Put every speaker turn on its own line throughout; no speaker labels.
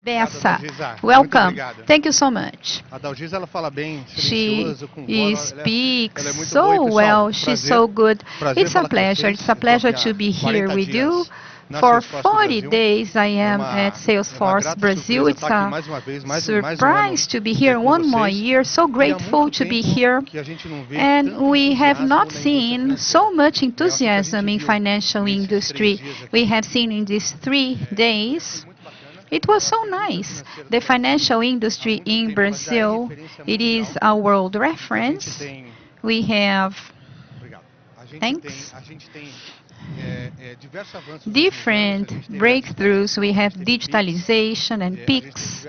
Bessa, welcome. Thank you so much. She speaks so well. She's so good. It's a pleasure. It's a pleasure to be here with you. For 40 days, I am at Salesforce Brazil. It's a surprise to be here one more year. So grateful to be here. And we have not seen so much enthusiasm in financial industry. We have seen in these 3 days. It was so nice. The financial industry in Brazil, it is a world reference. We have, thanks, different breakthroughs. We have digitalization and peaks,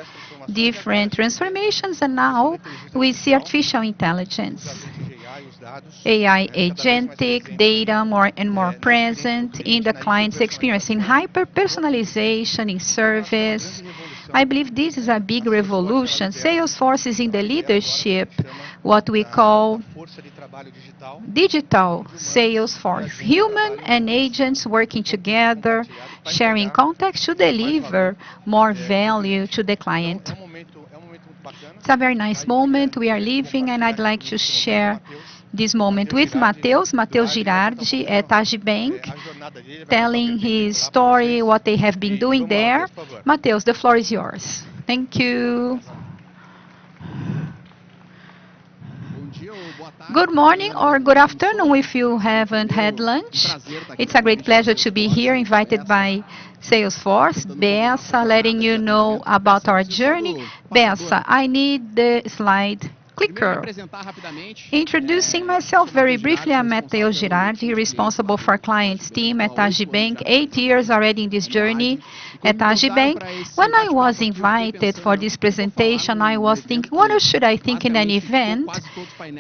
different transformations, and now we see artificial intelligence. AI agentic, data more and more present in the client's experience, in hyper-personalization, in service. I believe this is a big revolution. Salesforce is in the leadership, what we call digital Salesforce. Human and agents working together, sharing context to deliver more value to the client. It's a very nice moment we are living, and I'd like to share this moment with Matheus Girardi at Agibank, telling his story, what they have been doing there. Matheus, the floor is yours. Thank you. Good morning or good afternoon if you haven't had lunch. It's a great pleasure to be here, invited by Salesforce. Bessa, letting you know about our journey. Bessa, I need the slide clicker. Introducing myself very briefly, I'm Matheus Girardi, responsible for clients team at Agibank. 8 years already in this journey at Agibank. When I was invited for this presentation, I was thinking, what should I think in an event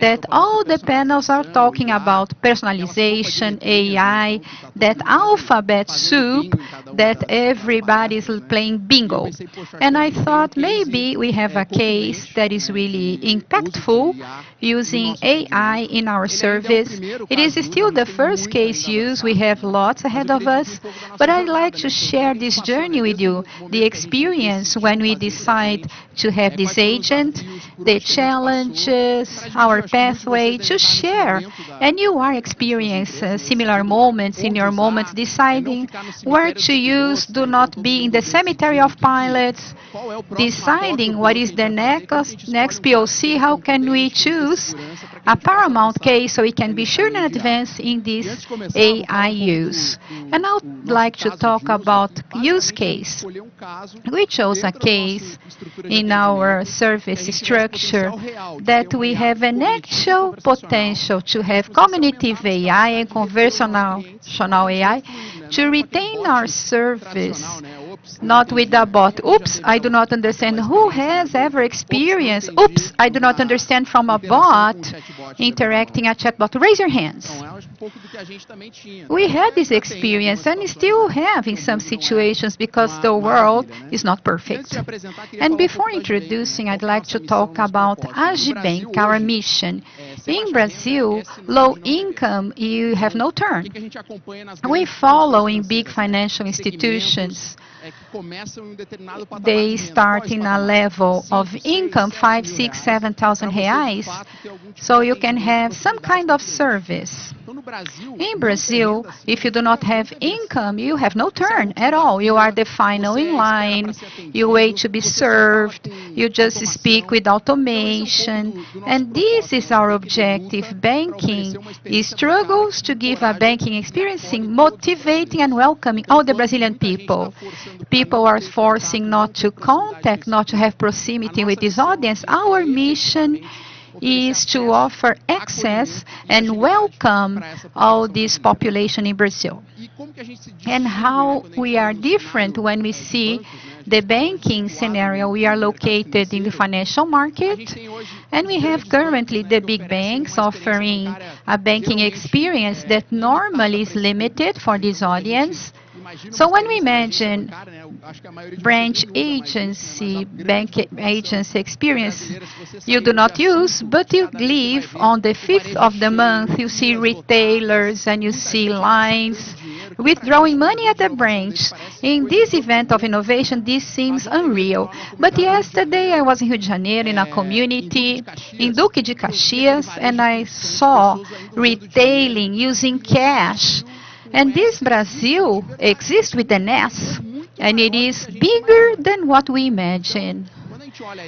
that all the panels are talking about personalization, AI, that alphabet soup, that everybody's playing bingo. And I thought maybe we have a case that is really impactful using AI in our service. It is still the first case used. We have lots ahead of us, but I'd like to share this journey with you, the experience when we decide to have this agent, the challenges, our pathway to share. And you are experiencing similar moments in your moments, deciding where to use, do not be in the cemetery of pilots, deciding what is the next POC, how can we choose a paramount case so we can be sure in advance in this AI use. And I would like to talk about use case. We chose a case in our service structure that we have an actual potential to have cognitive AI and conversational AI to retain our service, not with a bot. Oops, I do not understand. Who has ever experienced, oops, I do not understand from a bot interacting a chatbot? Raise your hands. We had this experience and still have in some situations because the world is not perfect. And before introducing, I'd like to talk about Agibank, our mission. In Brazil, low income, you have no turn. We follow in big financial institutions. They start in a level of income 5, 6, 7,000 reais, so you can have some kind of service. In Brazil, if you do not have income, you have no turn at all. You are the final in line, you wait to be served, you just speak with automation. And this is our objective. Banking struggles to give a banking experience, motivating and welcoming all the Brazilian people. People are forcing not to contact, not to have proximity with this audience. Our mission is to offer access and welcome all this population in Brazil. And how we are different when we see the banking scenario. We are located in the financial market, and we have currently the big banks offering a banking experience that normally is limited for this audience. So when we imagine branch agency, bank agency experience, you do not use, but you leave on the 5th of the month, you see retailers and you see lines withdrawing money at the branch. In this event of innovation, this seems unreal. But yesterday I was in Rio de Janeiro in a community in Duque de Caxias, and I saw retailing using cash. And this Brazil exists with an S, and it is bigger than what we imagine.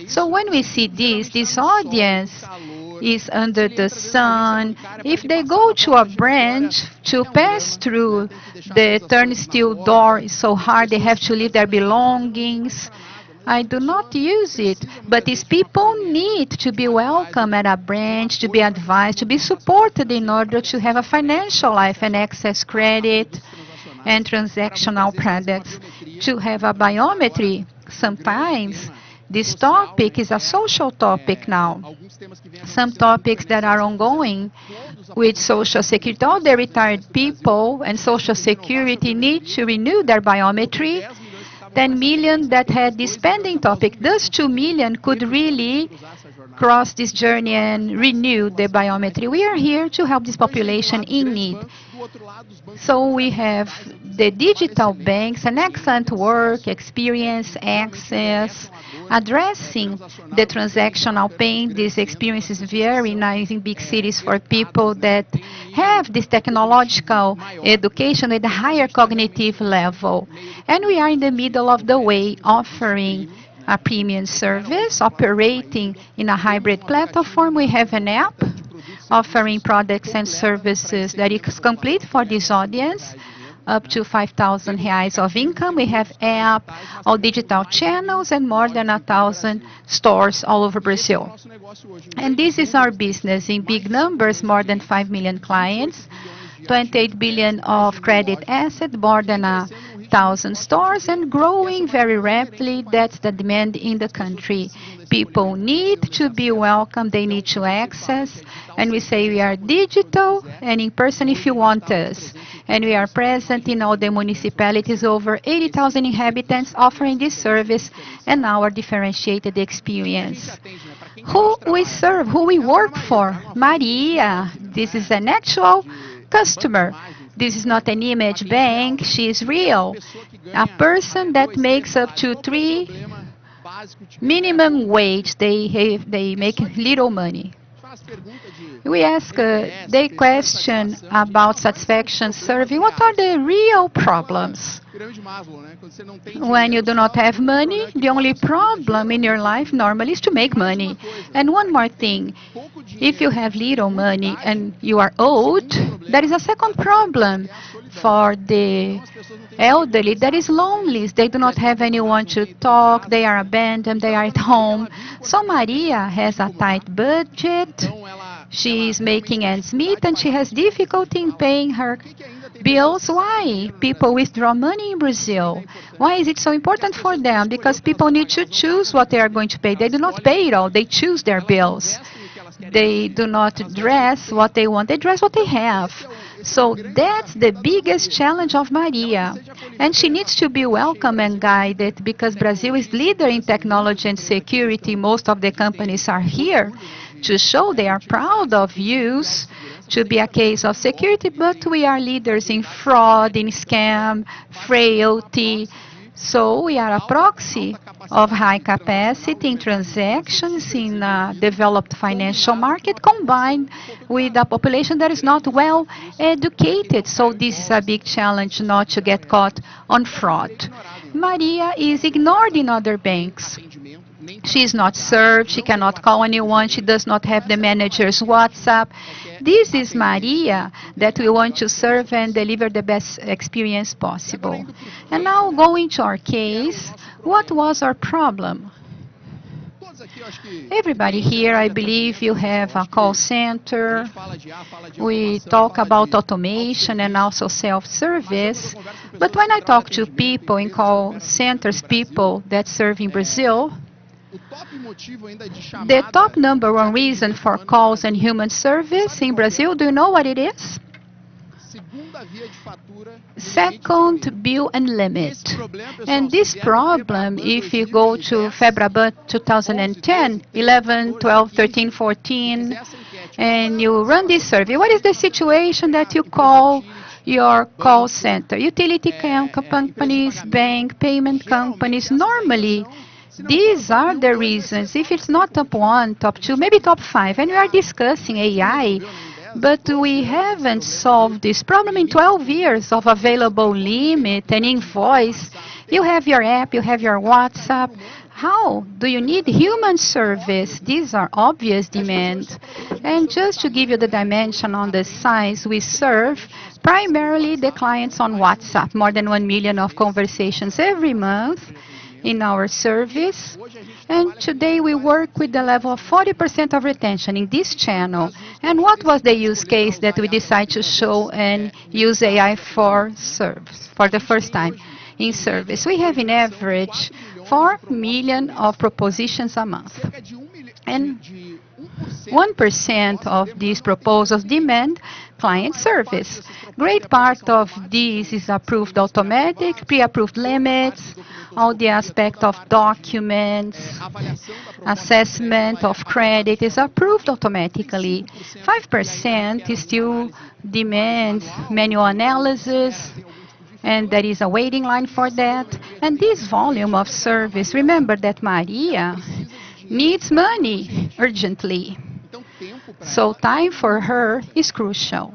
So when we see this audience is under the sun. If they go to a branch to pass through the turnstile door, it's so hard, they have to leave their belongings. I do not use it, but these people need to be welcome at a branch, to be advised, to be supported in order to have a financial life and access credit and transactional products, to have a biometry. Sometimes this topic is a social topic now. Some topics that are ongoing with Social Security, all the retired people and Social Security need to renew their biometry. 10 million that had this pending topic. Those 2 million could really cross this journey and renew the biometry. We are here to help this population in need. So we have the digital banks, an excellent work, experience, access, addressing the transactional pain. This experience is very nice in big cities for people that have this technological education at a higher cognitive level. And we are in the middle of the way offering a premium service, operating in a hybrid platform. We have an app offering products and services that is complete for this audience, up to 5,000 reais of income. We have app, all digital channels, and more than 1,000 stores all over Brazil. And this is our business in big numbers, more than 5 million clients, 28 billion of credit asset, more than 1,000 stores, and growing very rapidly. That's the demand in the country. People need to be welcome, they need to access, and we say we are digital and in person if you want us. And we are present in all the municipalities, over 80,000 inhabitants, offering this service and our differentiated experience. Who we serve, who we work for? Maria. This is an actual customer. This is not an image bank, she is real. A person that makes up to 3 minimum wage, they make little money. We ask the question about satisfaction survey. What are the real problems? When you do not have money, the only problem in your life normally is to make money. And one more thing, if you have little money and you are old, there is a second problem for the elderly. That is lonely. They do not have anyone to talk, they are abandoned, they are at home. So Maria has a tight budget. She is making ends meet and she has difficulty in paying her bills. Why? People withdraw money in Brazil. Why is it so important for them? Because people need to choose what they are going to pay. They do not pay it all. They choose their bills. They do not dress what they want. They dress what they have. So that's the biggest challenge of Maria. And she needs to be welcome and guided because Brazil is leader in technology and security. Most of the companies are here to show they are proud of use, to be a case of security, but we are leaders in fraud, in scam, frailty. So we are a proxy of high capacity in transactions in a developed financial market combined with a population that is not well educated. So this is a big challenge not to get caught on fraud. Maria is ignored in other banks. She is not served, she cannot call anyone, she does not have the manager's WhatsApp. This is Maria that we want to serve and deliver the best experience possible. And now going to our case, what was our problem? Everybody here, I believe you have a call center. We talk about automation and also self-service. But when I talk to people in call centers, people that serve in Brazil, the top number one reason for calls and human service in Brazil, do you know what it is? Second bill and limit. And this problem, if you go to FEBRABAN 2010, 11, 12, 13, 14, and you run this survey, what is the situation that you call your call center. Utility companies, bank, payment companies, normally, these are the reasons. If it's not top 1, top 2, maybe top 5, and we are discussing AI, but we haven't solved this problem in 12 years of available limit and invoice. You have your app, you have your WhatsApp. How do you need human service? These are obvious demands. And just to give you the dimension on the size, we serve primarily the clients on WhatsApp, more than 1 million of conversations every month in our service. And today we work with the level of 40% of retention in this channel. And what was the use case that we decided to show and use AI for service for the first time in service? We have in average 4 million of propositions a month. And 1% of these proposals demand client service. Great part of this is approved automatic, pre-approved limits, all the aspect of documents, assessment of credit is approved automatically. 5% still demands manual analysis, and there is a waiting line for that. And this volume of service, remember that Maria needs money urgently. So time for her is crucial.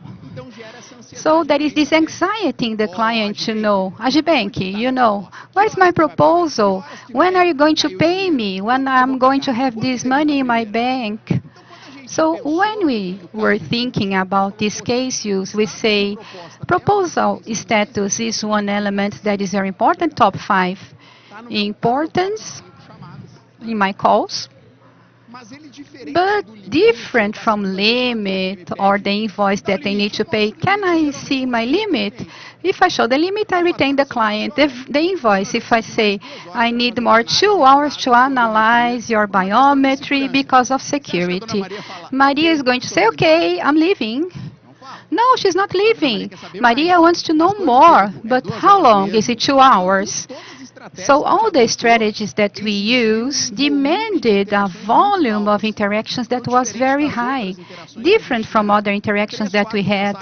So there is this anxiety in the client to know, Agibank, you know, where's my proposal? When are you going to pay me? When I'm going to have this money in my bank? So when we were thinking about this case use, we say proposal status is one element that is very important, top 5 importance in my calls. But different from limit or the invoice that they need to pay. Can I see my limit? If I show the limit, I retain the client. If the invoice, if I say I need more 2 hours to analyze your biometry because of security, Maria is going to say, okay, I'm leaving. No, she's not leaving. Maria wants to know more, but how long? Is it 2 hours? So all the strategies that we use demanded a volume of interactions that was very high, different from other interactions that we had.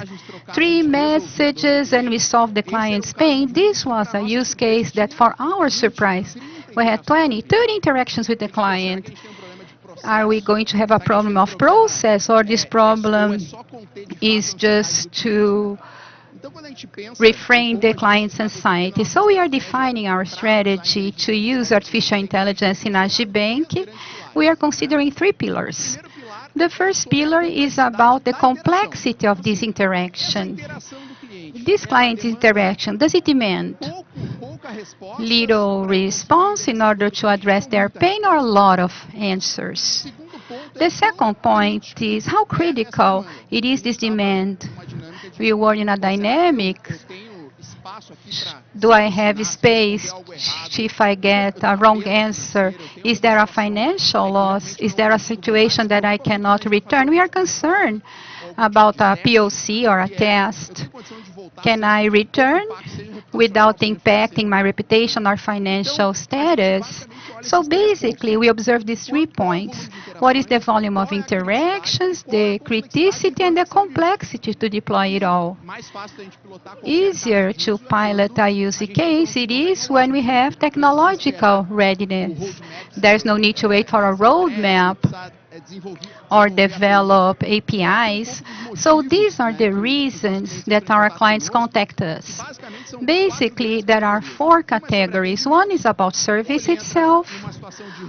3 messages and we solved the client's pain. This was a use case that, for our surprise, we had 20, 30 interactions with the client. Are we going to have a problem of process, or this problem is just to refrain the client's anxiety? So we are defining our strategy to use artificial intelligence in Agibank. We are considering 3 pillars. The first pillar is about the complexity of this interaction. This client interaction, does it demand little response in order to address their pain, or a lot of answers? The second point is how critical it is, this demand. We were in a dynamic. Do I have space if I get a wrong answer? Is there a financial loss? Is there a situation that I cannot return? We are concerned about a POC or a test. Can I return without impacting my reputation or financial status? So basically, we observe these 3 points. What is the volume of interactions, the criticality, and the complexity to deploy it all? Easier to pilot a use case it is when we have technological readiness. There's no need to wait for a roadmap or develop APIs. So these are the reasons that our clients contact us. Basically, there are 4 categories. One is about service itself,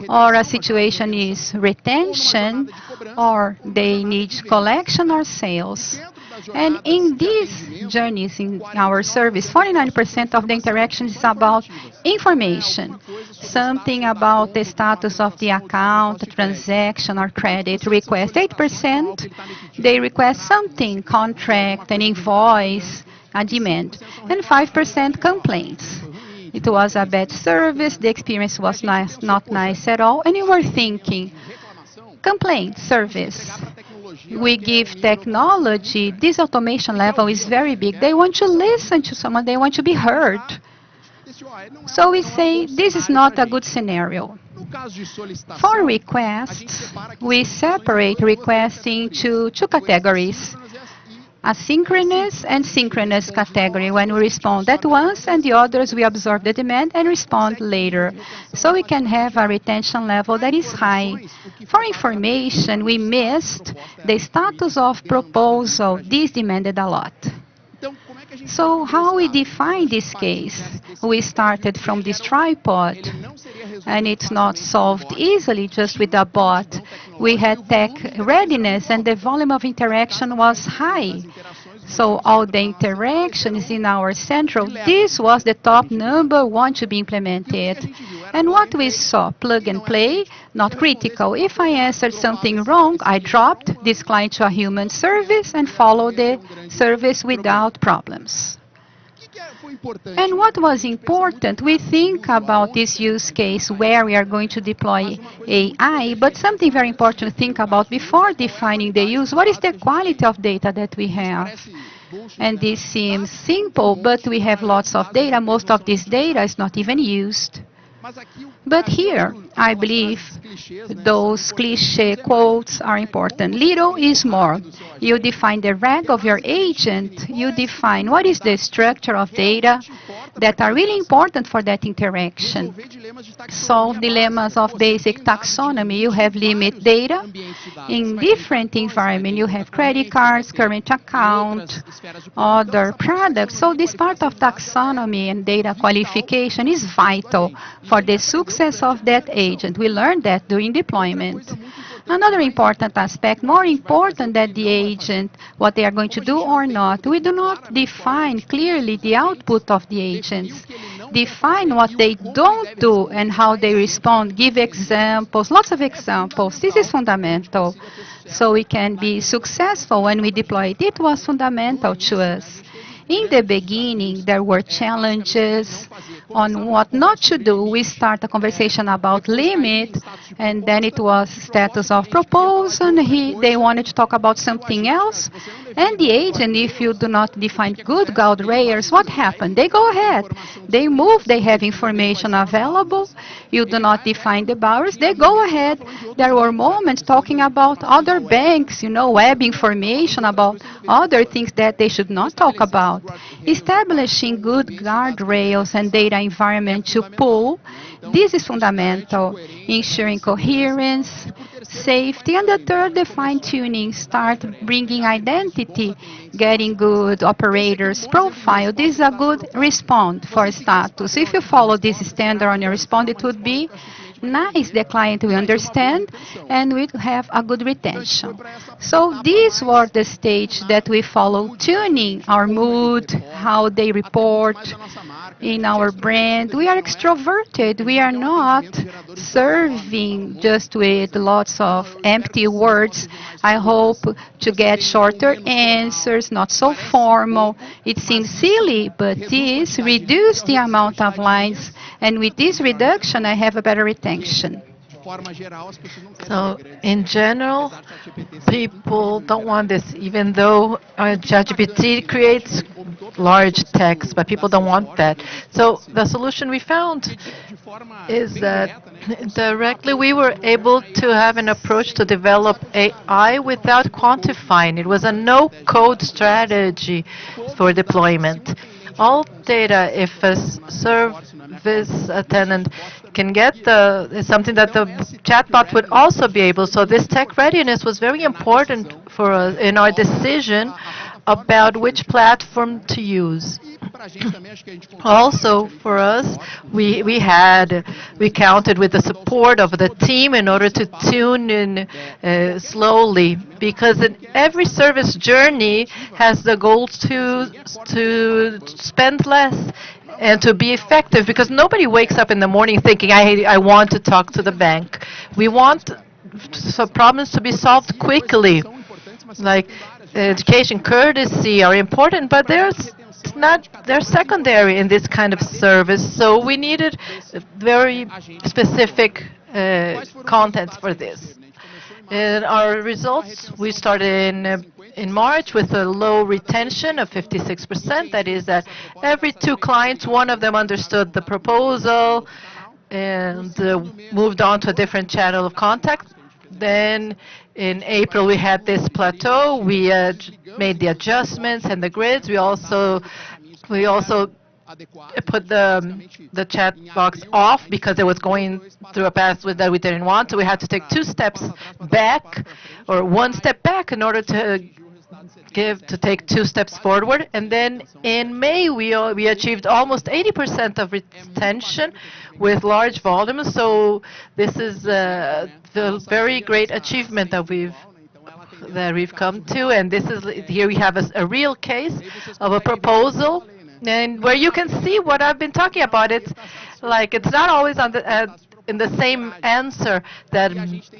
or a situation is retention, or they need collection or sales. And in these journeys in our service, 49% of the interactions is about information, something about the status of the account, transaction, or credit request. 8%, they request something, contract, an invoice, a demand. And 5% complaints. It was a bad service, the experience was not nice at all, and you were thinking, complaint service. We give technology, this automation level is very big. They want to listen to someone, they want to be heard. So we say this is not a good scenario. For requests, we separate requests into 2 categories. asynchronous and synchronous category. When we respond at once, and the others we observe the demand and respond later. So we can have a retention level that is high. For information, we missed the status of proposal. This demanded a lot. So how we define this case? We started from this tripod, and it's not solved easily just with a bot. We had tech readiness, and the volume of interaction was high. So all the interactions in our central, this was the top #1 to be implemented. And what we saw, plug and play, not critical. If I answered something wrong, I dropped this client to a human service and followed the service without problems. And what was important, we think about this use case where we are going to deploy AI, but something very important to think about before defining the use, what is the quality of data that we have? And this seems simple, but we have lots of data. Most of this data is not even used. But here, I believe those cliché quotes are important. Little is more. You define the rank of your agent. You define what is the structure of data that are really important for that interaction. Solve dilemmas of basic taxonomy. You have limit data in different environments. You have credit cards, current account, other products. So this part of taxonomy and data qualification is vital for the success of that agent. We learned that during deployment. Another important aspect, more important than the agent, what they are going to do or not, we do not define clearly the output of the agents. Define what they don't do and how they respond. Give examples, lots of examples. This is fundamental. So we can be successful when we deploy it. It was fundamental to us. In the beginning, there were challenges on what not to do. We start a conversation about limit, and then it was status of proposal. They wanted to talk about something else. And the agent, if you do not define good guardrails, what happened? They go ahead. They move. They have information available. You do not define the barriers. They go ahead. There were moments talking about other banks, web information, about other things that they should not talk about. Establishing good guardrails and data environment to pull, this is fundamental. Ensuring coherence, safety, and the third, the fine-tuning. Start bringing identity, getting good operators profile. This is a good response for status. If you follow this standard on your response, it would be nice. The client will understand, and we have a good retention. So these were the stage that we follow, tuning our mood, how they report in our brand. We are extroverted. We are not serving just with lots of empty words. I hope to get shorter answers, not so formal. It seems silly, but this reduces the amount of lines. And with this reduction, I have a better retention.
So, in general, people don't want this, even though ChatGPT creates large text, but people don't want that. So, the solution we found is that directly we were able to have an approach to develop AI without quantifying. It was a no-code strategy for deployment. All data, if a service attendant can get is something that the chatbot would also be able. So this tech readiness was very important for us in our decision about which platform to use. Also, for us, we counted with the support of the team in order to tune in slowly, because every service journey has the goal to spend less and to be effective, because nobody wakes up in the morning thinking, I want to talk to the bank. We want problems to be solved quickly, like education, courtesy are important, but they're secondary in this kind of service. So we needed very specific contents for this. In our results, we started in March with a low retention of 56%. That is that every 2 clients, one of them understood the proposal and moved on to a different channel of contact. Then In April, we had this plateau. We made the adjustments and the grids. We also put the chat box off because it was going through a pathway that we didn't want. So we had to take 2 steps back, or 1 step back, in order to take 2 steps forward. And then in May, we achieved almost 80% of retention with large volumes. So this is the very great achievement that we've come to. And this is, here we have a real case of a proposal, and where you can see what I've been talking about. It's like, it's not always on the in the same answer that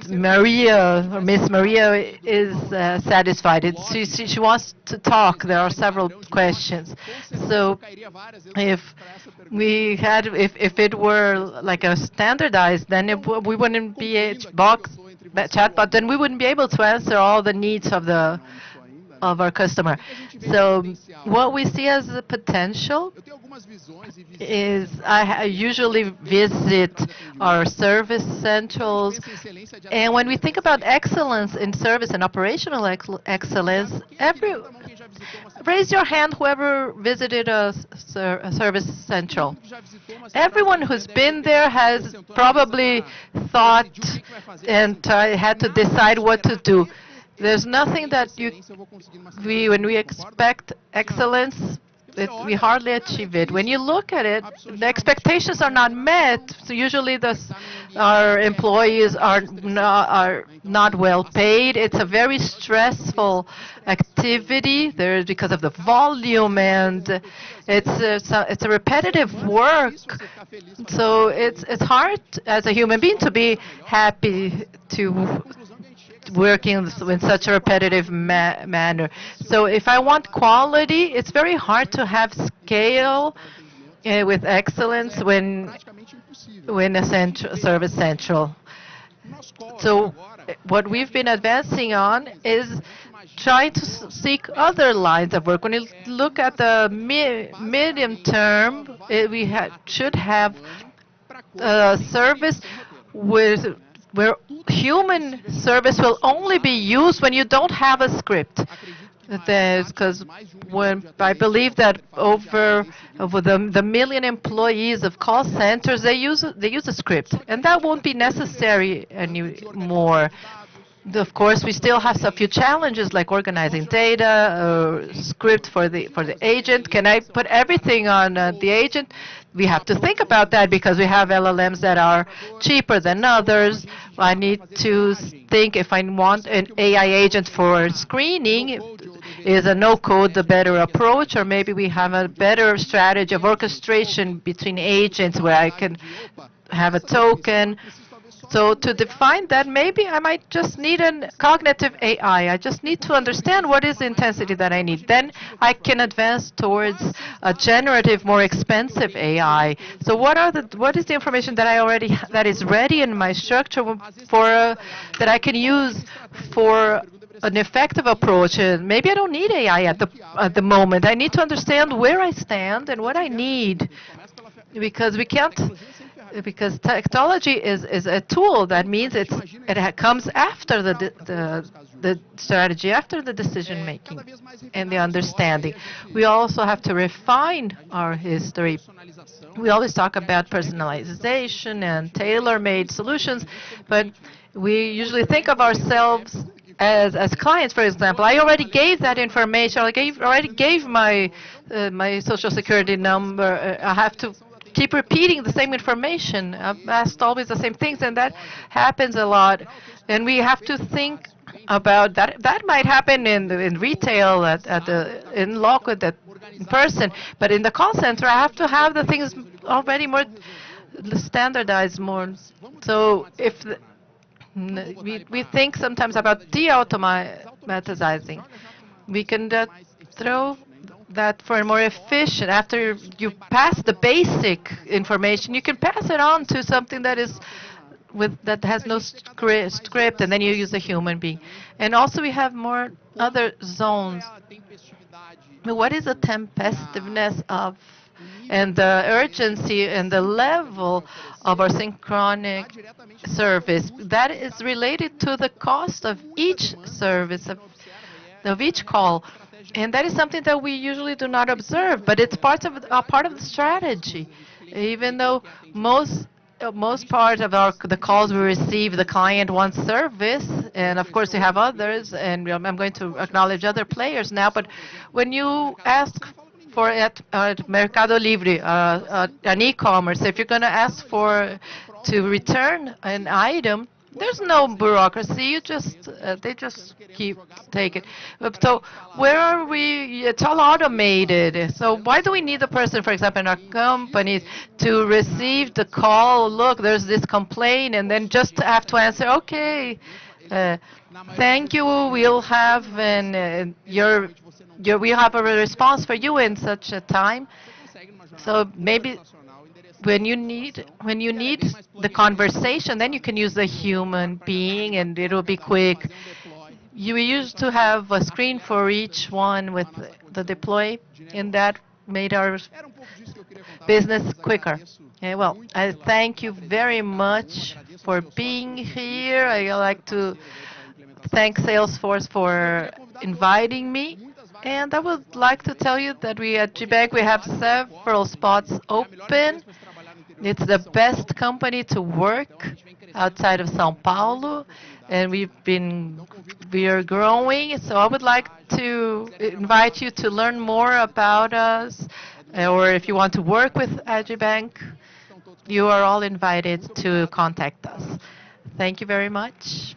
Maria, or Miss Maria, is satisfied. She wants to talk. There are several questions. So if it were like a standardized, then we wouldn't be a chatbot. Then we wouldn't be able to answer all the needs of our customer. So what we see as the potential is, I usually visit our service centrals, and when we think about excellence in service and operational excellence, raise your hand whoever visited a service central. Everyone who's been there has probably thought and had to decide what to do. There's nothing that when we expect excellence, we hardly achieve it. When you look at it, the expectations are not met. So usually our employees are not well paid. It's a very stressful activity there because of the volume, and it's a repetitive work. So it's hard as a human being to be happy to working in such a repetitive manner. So if I want quality, it's very hard to have scale with excellence when a service central. So what we've been advancing on is trying to seek other lines of work. When you look at the medium term, we should have a service where human service will only be used when you don't have a script. Because I believe that over the million employees of call centers, they use a script, and that won't be necessary anymore. Of course, we still have a few challenges like organizing data, script for the agent. Can I put everything on the agent? We have to think about that because we have LLMs that are cheaper than others. I need to think if I want an AI agent for screening, is a no-code the better approach, or maybe we have a better strategy of orchestration between agents where I can have a token. So to define that, maybe I might just need a cognitive AI. I just need to understand what is the intensity that I need. Then I can advance towards a generative, more expensive AI. So what is the information that is ready in my structure that I can use for an effective approach? Maybe I don't need AI at the moment. I need to understand where I stand and what I need, because because technology is a tool. That means it comes after the strategy, after the decision making and the understanding. We also have to refine our history. We always talk about personalization and tailor-made solutions, but we usually think of ourselves as clients. For example, I already gave that information. I already gave my social security number. I have to keep repeating the same information. I've asked always the same things, and that happens a lot. And we have to think about that. That might happen in retail, in local, in person, but in the call center, I have to have the things already more standardized more. So if we think sometimes about de-automatizing, we can throw that for more efficient. After you pass the basic information, you can pass it on to something that has no script, and then you use a human being. And also we have more other zones. What is the tempestiveness of and the urgency and the level of our synchronic service, that is related to the cost of each service, of each call. And that is something that we usually do not observe, but it's part of the strategy. Even though most part of the calls we receive, the client wants service, and of course you have others, and I'm going to acknowledge other players now, but when you ask for at Mercado Libre, an e-commerce, if you're going to ask to return an item, there's no bureaucracy. They just take it. So where are we? It's all automated. So why do we need the person, for example, in our company, to receive the call? Look, there's this complaint, and then just have to answer. Okay, thank you. We'll have we'll have a response for you in such a time. So maybe when you need the conversation, then you can use a human being, and it will be quick. We used to have a screen for each one with the deploy, and that made our business quicker. Well, I thank you very much for being here. I like to thank Salesforce for inviting me. And I would like to tell you that we at GBank, we have several spots open. It's the best company to work outside of São Paulo, and we are growing. So I would like to invite you to learn more about us, or if you want to work with GBank, you are all invited to contact us. Thank you very much.